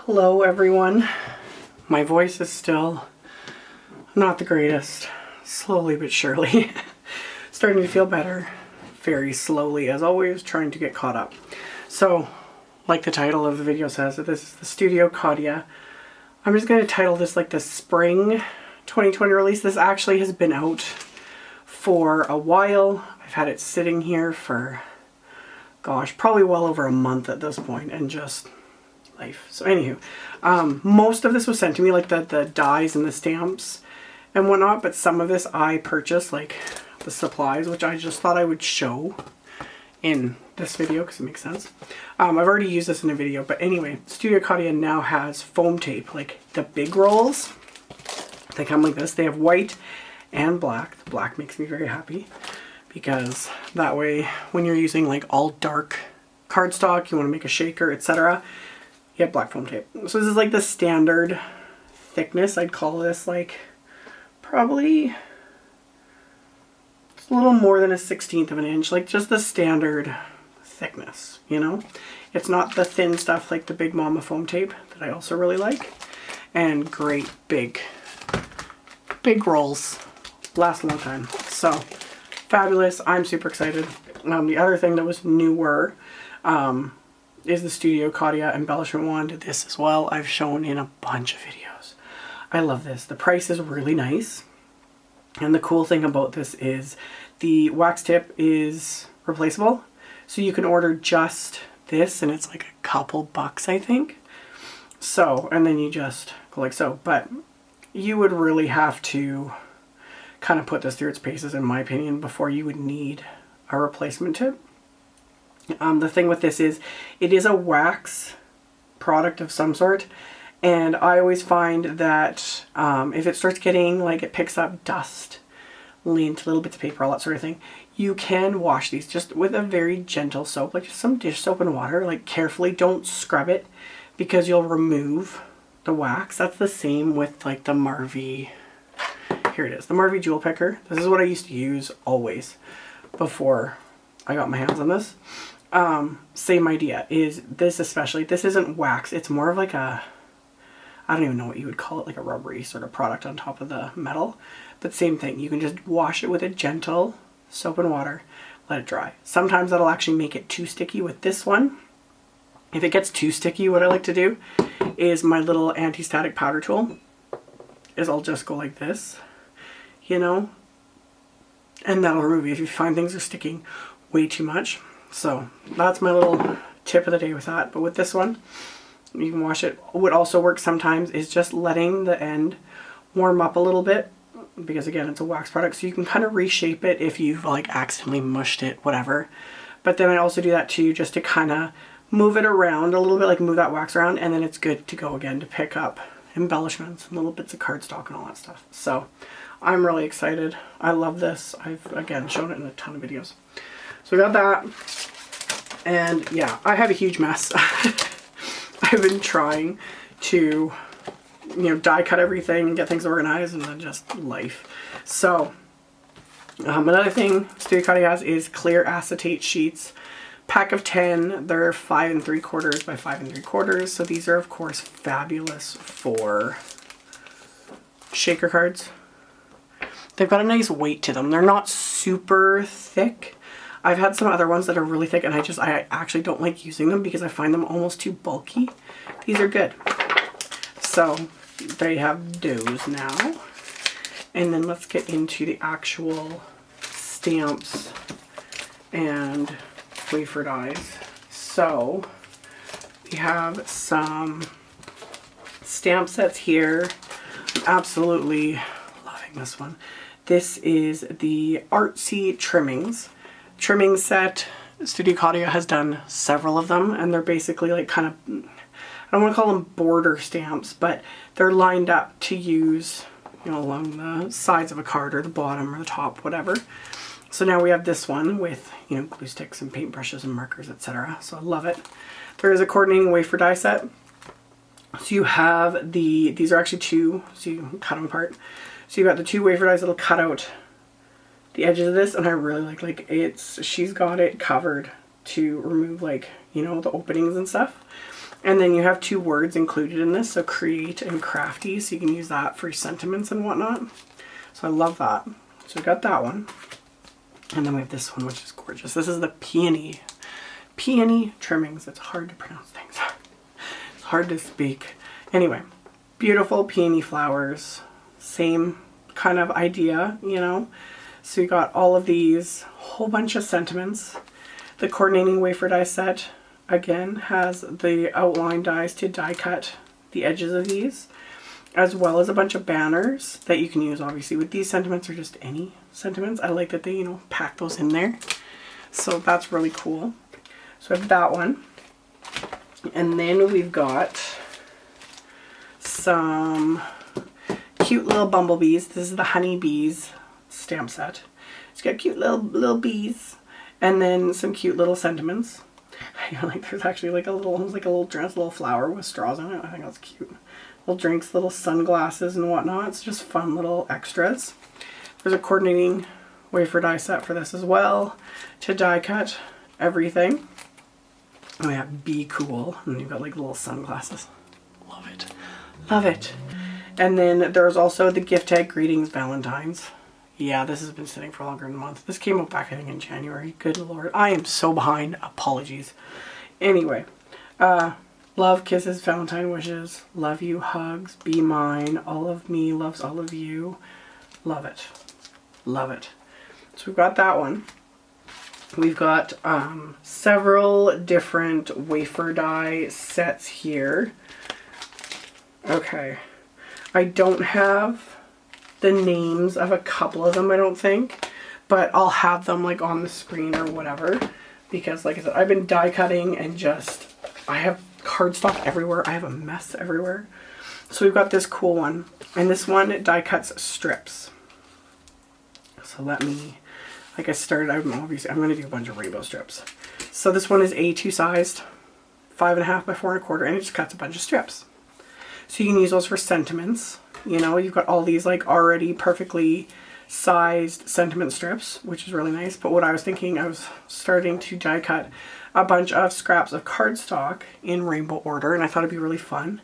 Hello everyone. My voice is still not the greatest. Slowly but surely. Starting to feel better. Very slowly as always, trying to get caught up. So, like the title of the video says, this is the Studio Katia. I'm just going to title this like the Spring 2020 release. This actually has been out for a while. I've had it sitting here for, gosh, probably well over a month at this point, and just life. So anywho, most of this was sent to me, like the dies and the stamps and whatnot, but some of this I purchased, like the supplies, which I just thought I would show in this video because it makes sense. I've already used this in a video, but anyway, Studio Katia now has foam tape, like the big rolls. They come like this. They have white and black. The black makes me very happy because that way when you're using like all dark cardstock, you want to make a shaker, etc., you have black foam tape. So this is like the standard thickness. I'd call this like probably a little more than a 1/16 of an inch, like just the standard thickness, you know? It's not the thin stuff like the Big Mama foam tape that I also really like. And great big rolls. Last a long time. So fabulous. I'm super excited. The other thing that was newer is the Studio Katia Embellishment wand. This as well I've shown in a bunch of videos. I love this. The price is really nice. And the cool thing about this is the wax tip is replaceable. So you can order just this and it's like a couple bucks, I think. So, and then you just go like so. But you would really have to kind of put this through its paces, in my opinion, before you would need a replacement tip. The thing with this is it is a wax product of some sort, and I always find that if it starts getting, like, it picks up dust, lint, little bits of paper, all that sort of thing, you can wash these just with a very gentle soap, like just some dish soap and water, like carefully. Don't scrub it because you'll remove the wax. That's the same with like the Marvy, here it is, the Marvy Jewel Picker. This is what I used to use always before I got my hands on this. Same idea. Is this especially, this isn't wax, it's more of like a, I don't even know what you would call it, like a rubbery sort of product on top of the metal. But same thing, you can just wash it with a gentle soap and water, let it dry. Sometimes that'll actually make it too sticky with this one. If it gets too sticky, what I like to do is my little anti-static powder tool is I'll just go like this, you know, and that'll remove it if you find things are sticking way too much. So that's my little tip of the day with that. But with this one, you can wash it. What also works sometimes is just letting the end warm up a little bit, because again, it's a wax product, so you can kind of reshape it if you've like accidentally mushed it, whatever. But then I also do that too, just to kind of move it around a little bit, like move that wax around, and then it's good to go again to pick up embellishments and little bits of cardstock and all that stuff. So I'm really excited. I love this. I've again shown it in a ton of videos. So we got that, and yeah, I have a huge mess. I've been trying to, you know, die cut everything, get things organized, and then just life. So another thing Studio Katia has is clear acetate sheets. Pack of 10. They're 5 3/4 by 5 3/4. So these are of course fabulous for shaker cards. They've got a nice weight to them. They're not super thick. I've had some other ones that are really thick, and I actually don't like using them because I find them almost too bulky. These are good. So they have those now. And then let's get into the actual stamps and wafer dies. So we have some stamp sets here. I'm absolutely loving this one. This is the ARTSY Trimmings. Trimming set. Studio Katia has done several of them, and they're basically like kind of, I don't want to call them border stamps, but they're lined up to use, you know, along the sides of a card or the bottom or the top, whatever. So now we have this one with, you know, glue sticks and paintbrushes and markers, etc. So I love it. There is a coordinating wafer die set. So you have these are actually two, so you can cut them apart. So you've got the two wafer dies that'll cut out the edges of this, and I really like she's got it covered to remove, like, you know, the openings and stuff. And then you have 2 words included in this, so create and crafty, so you can use that for sentiments and whatnot. So I love that. So we got that one. And then we have this one, which is gorgeous. This is the Peony Trimmings. It's hard to pronounce things. It's hard to speak. Anyway, beautiful peony flowers. Same kind of idea, you know. So you got all of these, whole bunch of sentiments. The coordinating wafer die set, again, has the outline dies to die cut the edges of these, as well as a bunch of banners that you can use obviously with these sentiments or just any sentiments. I like that they, you know, pack those in there. So that's really cool. So I have that one. And then we've got some cute little bumblebees. This is the honeybees stamp set. It's got cute little bees, and then some cute little sentiments. Like there's actually like a little, almost like a little dress, little flower with straws in it. I think that's cute. Little drinks, little sunglasses and whatnot. It's just fun little extras. There's a coordinating wafer die set for this as well to die cut everything. And we have Be Cool, and then you've got like little sunglasses. Love it. Love it. And then there's also the gift tag Greetings Valentines. Yeah, this has been sitting for longer than a month. This came out back, I think, in January. Good Lord. I am so behind. Apologies. Anyway, love, kisses, Valentine wishes, love you, hugs, be mine, all of me loves all of you. Love it. Love it. So we've got that one. We've got several different wafer die sets here. Okay. I don't have the names of a couple of them, I don't think, but I'll have them like on the screen or whatever, because like I said, I've been die cutting and just, I have cardstock everywhere. I have a mess everywhere. So we've got this cool one, and this one die cuts strips. So let me, like I started, I'm going to do a bunch of rainbow strips. So this one is A2 sized, 5.5 by 4 1/4, and it just cuts a bunch of strips. So you can use those for sentiments. You know, you've got all these like already perfectly sized sentiment strips, which is really nice. But what I was thinking, I was starting to die cut a bunch of scraps of cardstock in rainbow order, and I thought it'd be really fun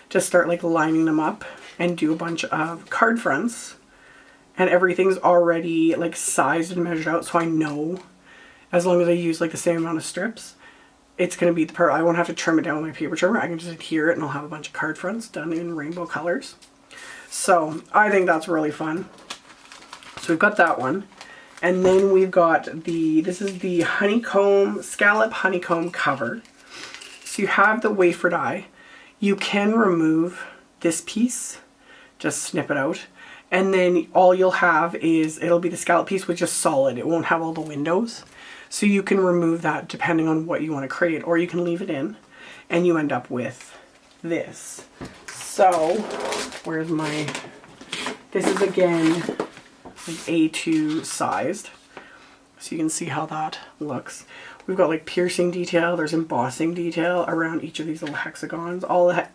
to start like lining them up and do a bunch of card fronts. And everything's already like sized and measured out, so I know as long as I use like the same amount of strips, it's going to be the I won't have to trim it down with my paper trimmer. I can just adhere it and I'll have a bunch of card fronts done in rainbow colors. So I think that's really fun. So we've got that one. And then we've got this is the honeycomb, scallop honeycomb cover. So you have the wafer die. You can remove this piece, just snip it out. And then all you'll have is, it'll be the scallop piece, which is solid. It won't have all the windows. So you can remove that depending on what you want to create, or you can leave it in and you end up with this. So where's my, this is again like A2 sized. So you can see how that looks. We've got like piercing detail, there's embossing detail around each of these little hexagons.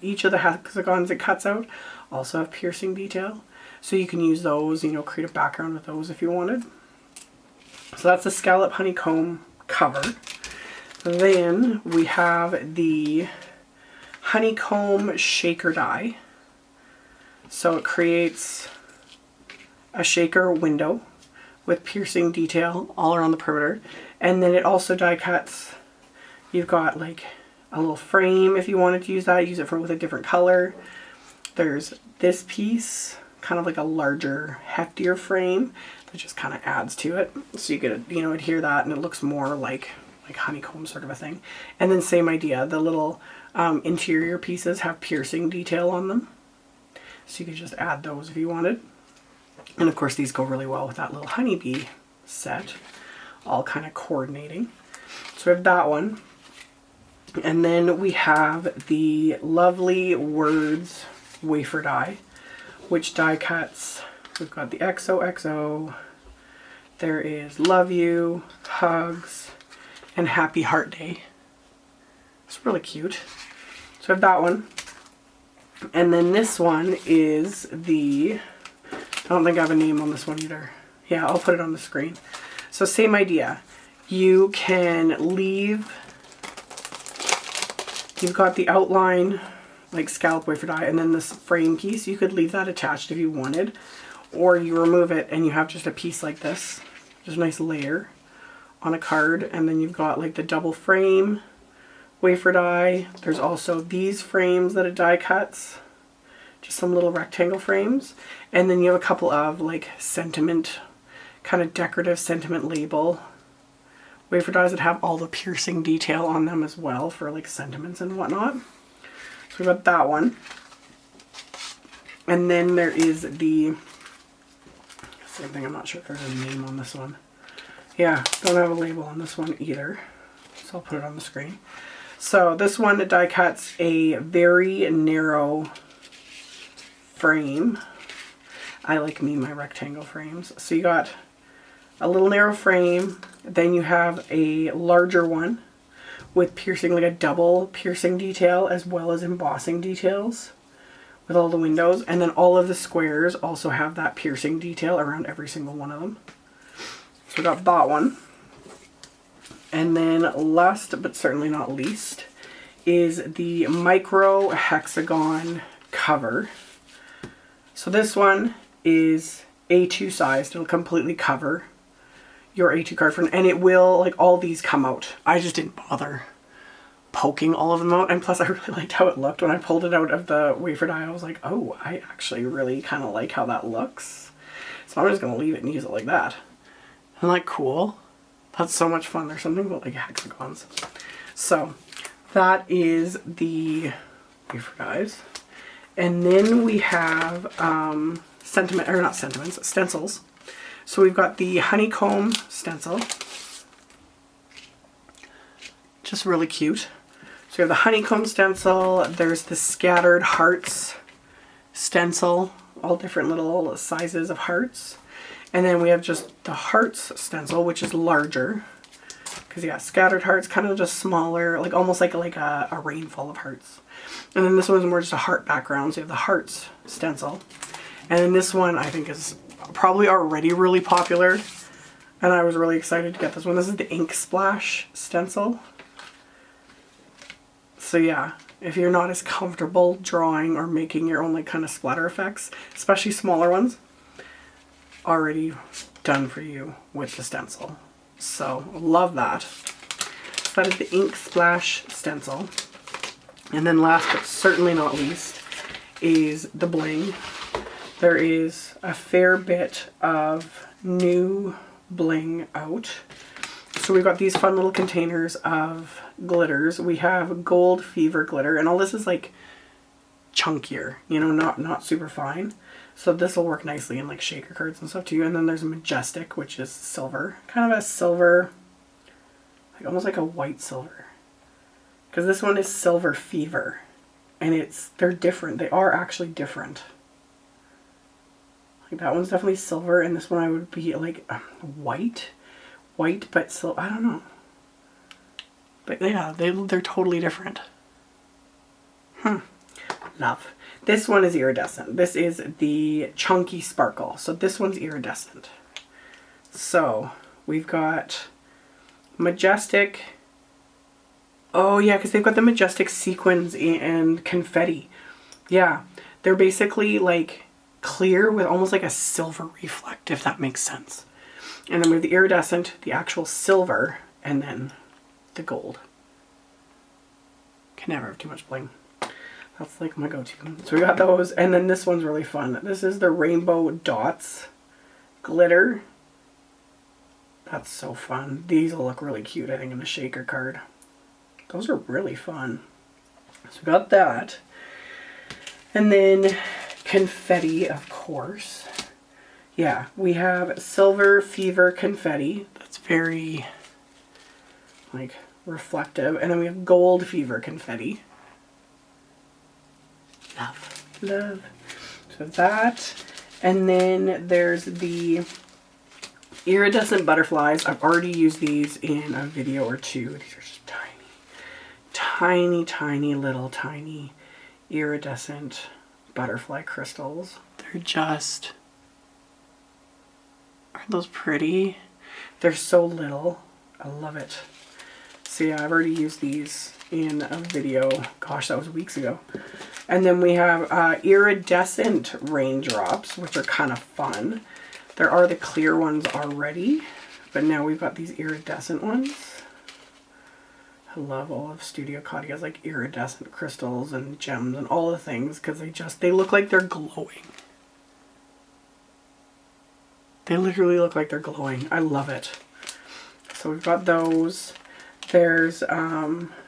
Each of the hexagons it cuts out also have piercing detail. So you can use those, you know, create a background with those if you wanted. So that's the scallop honeycomb cover. Then we have the honeycomb shaker die. So it creates a shaker window with piercing detail all around the perimeter. And then it also die cuts, you've got like a little frame if you wanted to use that, use it with a different color. There's this piece, kind of like a larger, heftier frame that just kind of adds to it. So you could, you know, adhere that and it looks more like honeycomb sort of a thing. And then same idea, the little interior pieces have piercing detail on them. So you could just add those if you wanted. And of course these go really well with that little honeybee set, all kind of coordinating. So we have that one. And then we have the lovely Words wafer die, which die cuts, we've got the XOXO, there is Love You, Hugs, and Happy Heart Day. It's really cute. So I have that one. And then this one is the, I don't think I have a name on this one either. Yeah, I'll put it on the screen. So same idea. You can leave You've got the outline, like scallop wafer die, and then this frame piece. You could leave that attached if you wanted, or you remove it and you have just a piece like this. Just a nice layer on a card. And then you've got like the double frame wafer die. There's also these frames that it die cuts. Just some little rectangle frames. And then you have a couple of like sentiment, kind of decorative sentiment label wafer dies that have all the piercing detail on them as well for like sentiments and whatnot. So we've got that one. And then there is the same thing. I'm not sure if there's a name on this one. Yeah, don't have a label on this one either. So I'll put it on the screen. So this one die cuts a very narrow frame. I like my rectangle frames. So you got a little narrow frame, then you have a larger one with piercing, like a double piercing detail as well as embossing details with all the windows, and then all of the squares also have that piercing detail around every single one of them. So we got that one. And then last but certainly not least is the micro hexagon cover. So this one is A2 sized. It'll completely cover your A2 card front, and it will, like, all these come out. I just didn't bother poking all of them out, and plus I really liked how it looked when I pulled it out of the wafer die. I was like, oh, I actually really kind of like how that looks. So I'm just going to leave it and use it like that. Isn't that cool? That's so much fun. There's something about like hexagons. So that is the wafer dies. And then we have stencils. So we've got the honeycomb stencil. Just really cute. So we have the honeycomb stencil. There's the scattered hearts stencil. All different little sizes of hearts. And then we have just the hearts stencil, which is larger. Because yeah, scattered hearts, kind of just smaller, like almost like a rainfall of hearts. And then this one's more just a heart background. So you have the hearts stencil. And then this one I think is probably already really popular. And I was really excited to get this one. This is the ink splash stencil. So yeah, if you're not as comfortable drawing or making your own like kind of splatter effects, especially smaller ones, already done for you with the stencil. So love that. That is the ink splash stencil. And then last but certainly not least is the bling. There is a fair bit of new bling out. So we've got these fun little containers of glitters. We have Gold Fever glitter, and all this is like chunkier, you know, not super fine. So this will work nicely in like shaker cards and stuff too. And then there's Majestic, which is silver, kind of a silver, like almost like a white silver. Because this one is Silver Fever, and they're different. They are actually different. Like that one's definitely silver, and this one I would be like white, but silver. I don't know. But yeah, they're totally different. Love. This one is iridescent. This is the Chunky Sparkle. So this one's iridescent. So we've got Majestic. Oh yeah, because they've got the Majestic sequins and confetti. Yeah, they're basically like clear with almost like a silver reflect, if that makes sense. And then we have the iridescent, the actual silver, and then the gold. Can never have too much bling. That's like my go-to. So we got those, and then this one's really fun. This is the Rainbow Dots glitter. That's so fun. These will look really cute, I think, in a shaker card. Those are really fun. So we got that. And then confetti, of course. Yeah, we have Silver Fever confetti. That's very like reflective. And then we have Gold Fever confetti. Love, love. So that. And then there's the iridescent butterflies. I've already used these in a video or two. These are just tiny little iridescent butterfly crystals. They're just, aren't those pretty? They're so little. I love it. So yeah, I've already used these in a video. Gosh, that was weeks ago. And then we have iridescent raindrops, which are kind of fun. There are the clear ones already, but now we've got these iridescent ones. I love all of Studio Katia's like iridescent crystals and gems and all the things because they look like they're glowing. They literally look like they're glowing. I love it. So we've got those. There's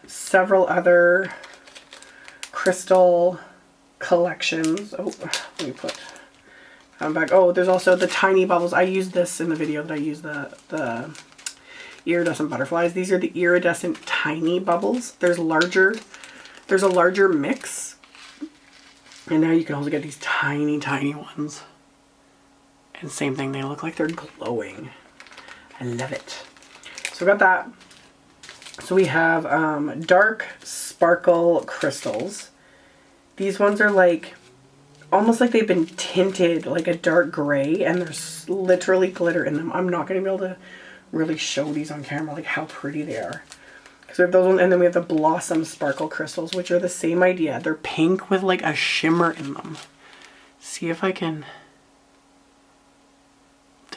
several other crystal collections. Oh, let me put back. Oh, there's also the tiny bubbles. I used this in the video that I used the iridescent butterflies. These are the iridescent tiny bubbles. There's a larger mix. And now you can also get these tiny, tiny ones. And same thing, they look like they're glowing. I love it. So we got that. So we have dark sparkle crystals. These ones are like, almost like they've been tinted like a dark gray, and there's literally glitter in them. I'm not going to be able to really show these on camera, like how pretty they are. So we have those ones, and then we have the blossom sparkle crystals, which are the same idea. They're pink with like a shimmer in them. See if I can...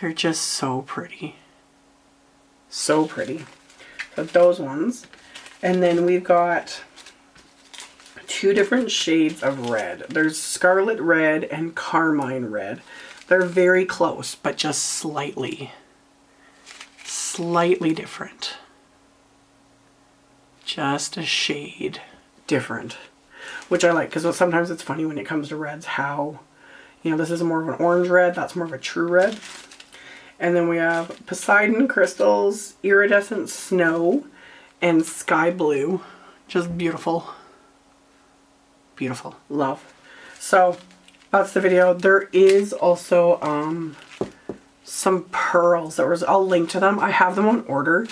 They're just so pretty. So pretty. So those ones. And then we've got two different shades of red. There's scarlet red and carmine red. They're very close, but just slightly different. Just a shade different. Which I like, because sometimes it's funny when it comes to reds how, you know, this is more of an orange red, that's more of a true red. And then we have Poseidon crystals, iridescent snow, and sky blue. Just beautiful. Beautiful. Love. So that's the video. There is also some pearls that was, I'll link to them. I have them on order.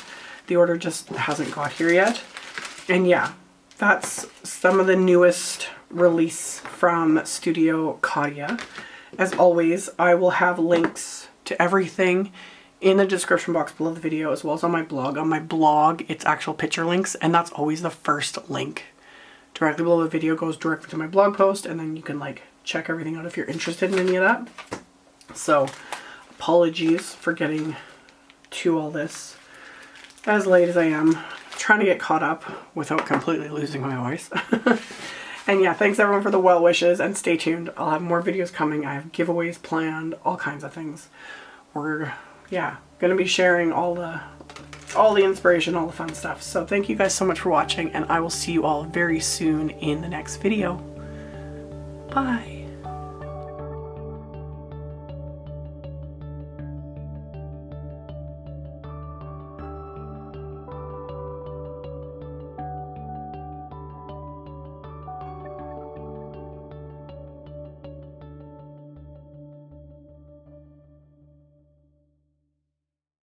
The order just hasn't got here yet. And yeah, that's some of the newest release from Studio Katia. As always, I will have links to everything in the description box below the video, as well as on my blog. On my blog, it's actual picture links, and that's always the first link. Directly below the video goes directly to my blog post, and then you can like check everything out if you're interested in any of that. So apologies for getting to all this as late as I am. Trying to get caught up without completely losing my voice. And yeah, thanks everyone for the well wishes, and stay tuned. I'll have more videos coming. I have giveaways planned, all kinds of things. We're, yeah, gonna be sharing all the inspiration, all the fun stuff. So thank you guys so much for watching, and I will see you all very soon in the next video. Bye.